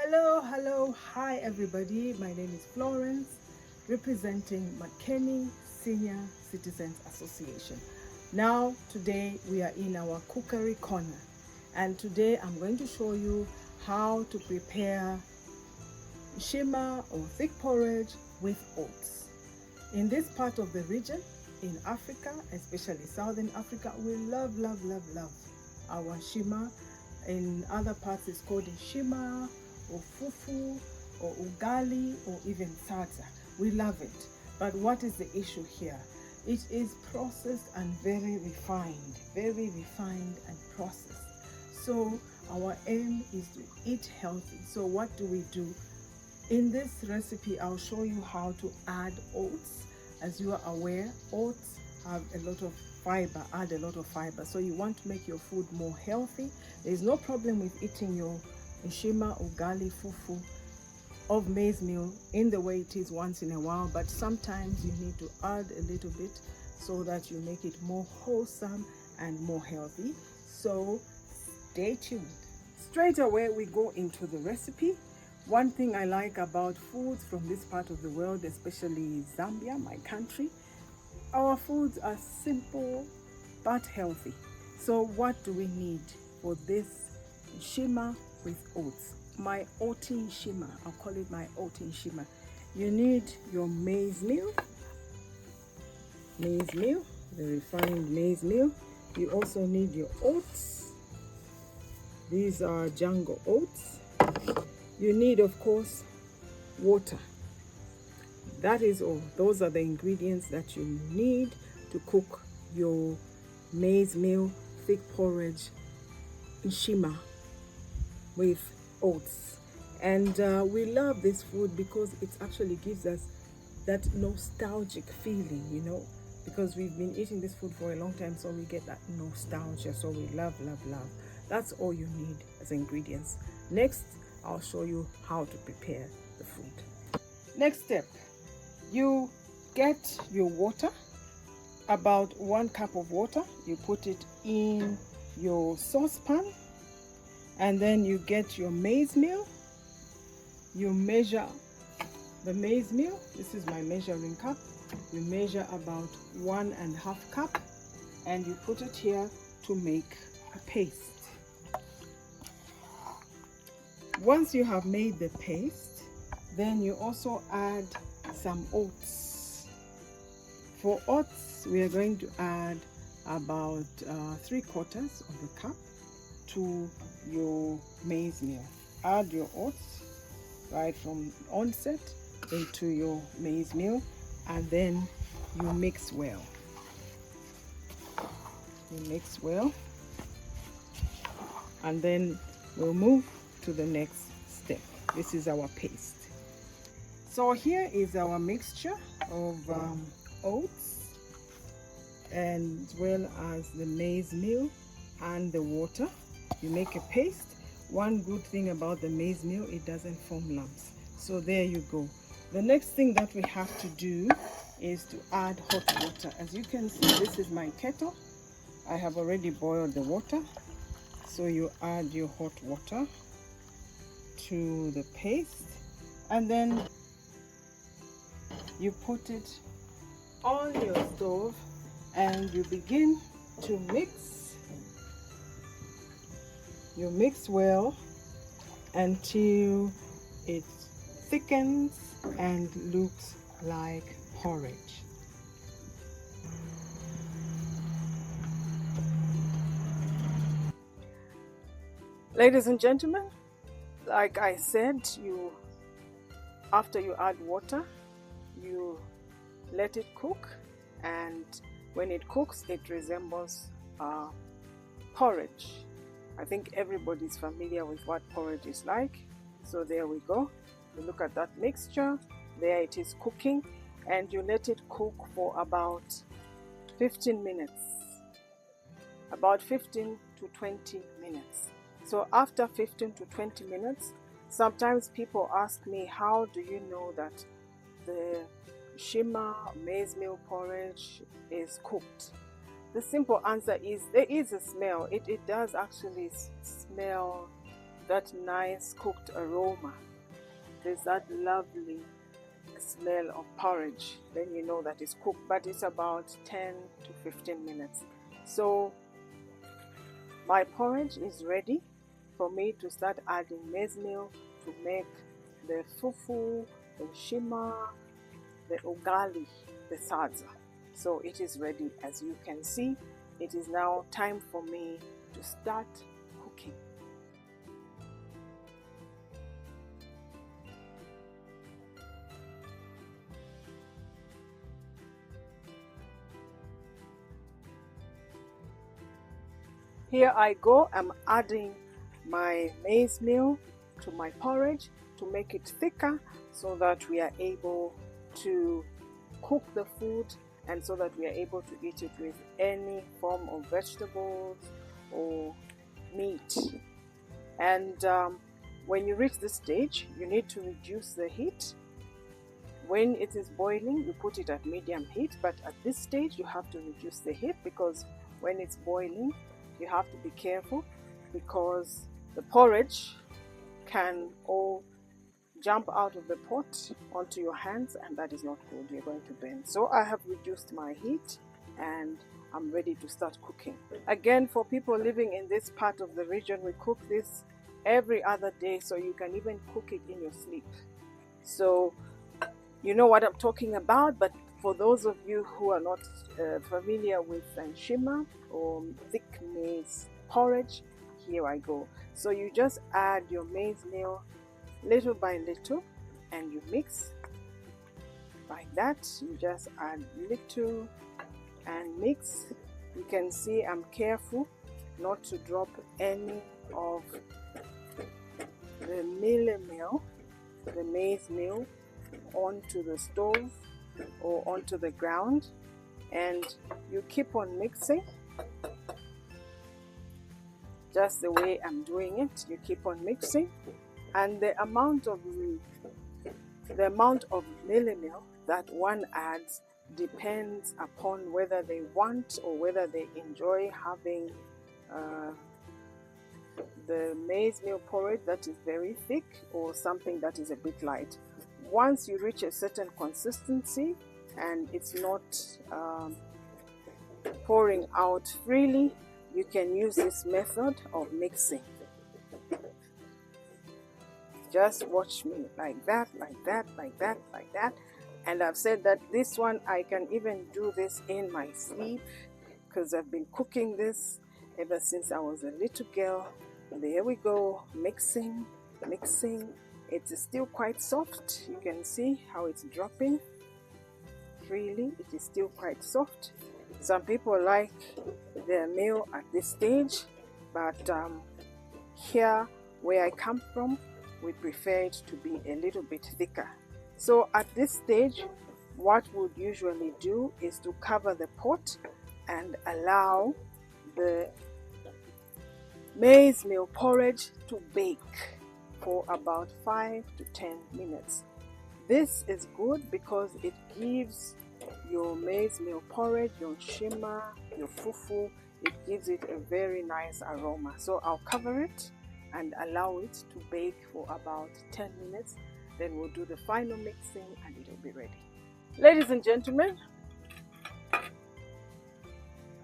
Hello, hi everybody. My name is Florence, representing McKinney Senior Citizens Association. Now, today we are in our cookery corner, and today I'm going to show you how to prepare Nshima or thick porridge with oats. In this part of the region, in Africa, especially Southern Africa, we love our Nshima. In other parts, it's called Nshima or Fufu or Ugali or even Salsa. We love it. But what is the issue here? It is processed and very refined and processed. So our aim is to eat healthy. So what do we do? In this recipe, I'll show you how to add oats. As you are aware, oats have a lot of fiber, add a lot of fiber. So you want to make your food more healthy. There's no problem with eating your Nshima, Ugali, Fufu of maize meal in the way it is once in a while, but sometimes you need to add a little bit so that you make it more wholesome and more healthy. So stay tuned. Straight away we go into the recipe. One thing I like about foods from this part of the world, especially Zambia, my country, our foods are simple but healthy. So what do we need for this Nshima with oats? My oaty Nshima, I'll call it my oaty Nshima. You need your maize meal, the refined maize meal. You also need your oats. These are jungle oats. You need, of course, water. That is all. Those are the ingredients that you need to cook your maize meal thick porridge Nshima with oats. And we love this food because it actually gives us that nostalgic feeling, you know, because we've been eating this food for a long time, so we get that nostalgia. So we love. That's all you need as ingredients. Next, I'll show you how to prepare the food. Next step, you get your water, about 1 cup of water. You put it in your saucepan, and then you get your maize meal. You measure the maize meal. This is my measuring cup. You measure about 1.5 cup, and you put it here to make a paste. Once you have made the paste, then you also add some oats. For oats, we are going to add about 3/4 of a cup to your maize meal. Add your oats right from onset into your maize meal, and then you mix well. And then we'll move to the next step. This is our paste. So here is our mixture of oats, and as well as the maize meal and the water. You make a paste. One good thing about the maize meal, it doesn't form lumps. So there you go. The next thing that we have to do is to add hot water. As you can see, this is my kettle. I have already boiled the water. So you add your hot water to the paste, and then you put it on your stove and you begin to mix. You mix well until it thickens and looks like porridge. Ladies and gentlemen, like I said, after you add water, you let it cook, and when it cooks, it resembles porridge. I think everybody's familiar with what porridge is like. So there we go. You look at that mixture. There it is cooking, and you let it cook for about 15 minutes. About 15 to 20 minutes. So after 15 to 20 minutes, sometimes people ask me, how do you know that the Nshima maize meal porridge is cooked? The simple answer is there is a smell. It does actually smell that nice cooked aroma. There's that lovely smell of porridge. Then you know that it's cooked, but it's about 10 to 15 minutes. So my porridge is ready for me to start adding maize meal to make the fufu, the nshima, the ugali, the salsa. So it is ready. As you can see, it is now time for me to start cooking. Here I go. I'm adding my maize meal to my porridge to make it thicker so that we are able to cook the food and so that we are able to eat it with any form of vegetables or meat. And when you reach this stage, you need to reduce the heat. When it is boiling, you put it at medium heat, but at this stage you have to reduce the heat, because when it's boiling you have to be careful, because the porridge can all jump out of the pot onto your hands, and that is not good. You're going to burn. So I have reduced my heat and I'm ready to start cooking. Again, for people living in this part of the region, we cook this every other day, so you can even cook it in your sleep. So you know what I'm talking about. But for those of you who are not familiar with Nshima or thick maize porridge, here I go. So you just add your maize meal little by little and you mix like that. You just add little and mix. You can see I'm careful not to drop any of the meal, the maize meal, onto the stove or onto the ground, and you keep on mixing just the way I'm doing it. You keep on mixing, and the amount of meal that one adds depends upon whether they want or whether they enjoy having the maize meal porridge that is very thick or something that is a bit light. Once you reach a certain consistency and it's not pouring out freely, you can use this method of mixing. Just watch me, like that, like that, like that, like that. And I've said that this one I can even do this in my sleep, because I've been cooking this ever since I was a little girl. There we go, mixing, mixing. It's still quite soft. You can see how it's dropping freely. It is still quite soft. Some people like their meal at this stage, but here where I come from, we prefer it to be a little bit thicker. So at this stage, what we'd usually do is to cover the pot and allow the maize meal porridge to bake for about 5 to 10 minutes. This is good because it gives your maize meal porridge, your nshima, your fufu, it gives it a very nice aroma. So I'll cover it and allow it to bake for about 10 minutes. Then we'll do the final mixing and it'll be ready. Ladies and gentlemen,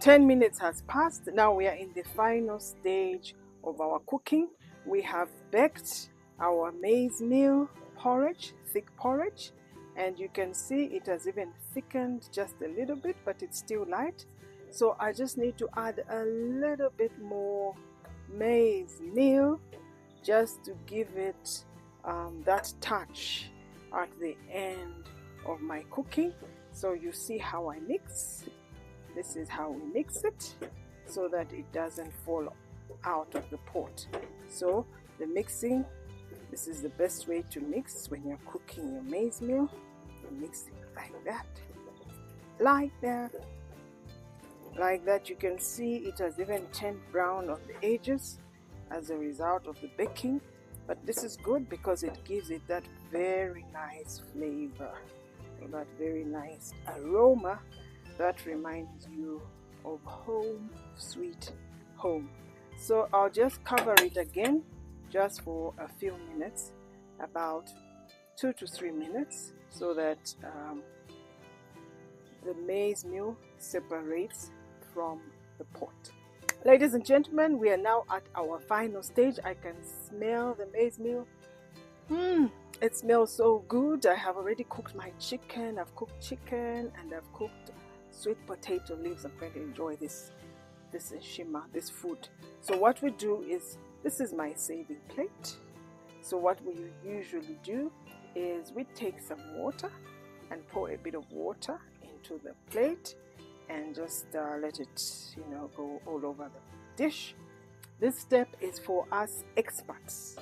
10 minutes has passed. Now we are in the final stage of our cooking. We have baked our maize meal porridge, thick porridge, and you can see it has even thickened just a little bit, but it's still light. So I just need to add a little bit more maize meal just to give it that touch at the end of my cooking. So you see how I mix. This is how we mix it so that it doesn't fall out of the pot. So the mixing, this is the best way to mix when you're cooking your maize meal. You mix it like that, like that, like that. You can see it has even turned brown on the edges as a result of the baking. But this is good because it gives it that very nice flavor, that very nice aroma that reminds you of home, sweet home. So I'll just cover it again just for a few minutes, about 2 to 3 minutes, so that the maize meal separates from the pot. Ladies and gentlemen, we are now at our final stage. I can smell the maize meal. It smells so good. I have already cooked my chicken. I've cooked chicken and I've cooked sweet potato leaves. I'm going to enjoy this Nshima, this food. So what we do is, this is my saving plate. So what we usually do is we take some water and pour a bit of water into the plate and just let it, go all over the dish. This step is for us experts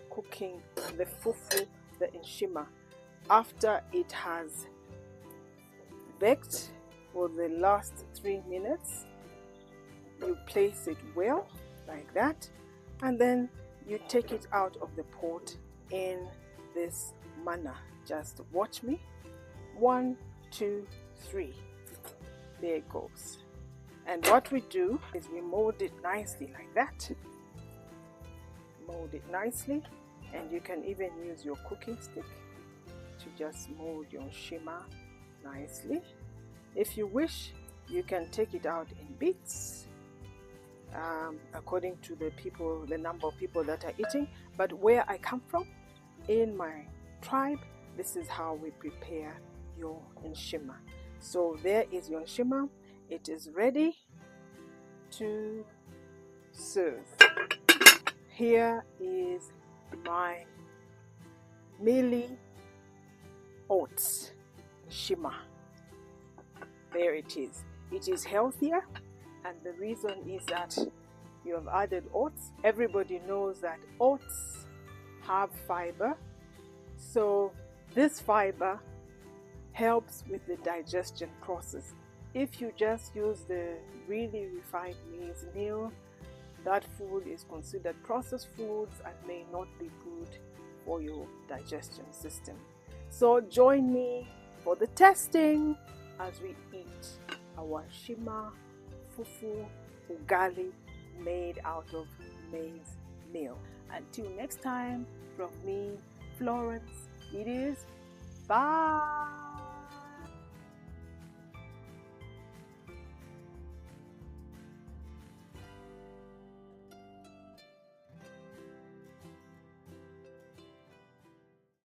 cooking the fufu, the Nshima. After it has baked for the last 3 minutes, you place it well like that, and then you take it out of the pot in this manner. Just watch me. 1, 2, 3. There it goes. And what we do is we mold it nicely like that. Mold it nicely, and you can even use your cooking stick to just mold your Nshima nicely. If you wish, you can take it out in bits according to the number of people that are eating. But where I come from, in my tribe, this is how we prepare your Nshima. So there is your Nshima. It is ready to serve. Here is my mealy oats Nshima. There it is. It is healthier, and the reason is that you have added oats. Everybody knows that oats have fiber, so this fiber helps with the digestion process. If you just use the really refined maize meal, that food is considered processed foods and may not be good for your digestion system. So join me for the testing as we eat our Nshima fufu ugali made out of maize meal. Until next time, from me, Florence, it is bye.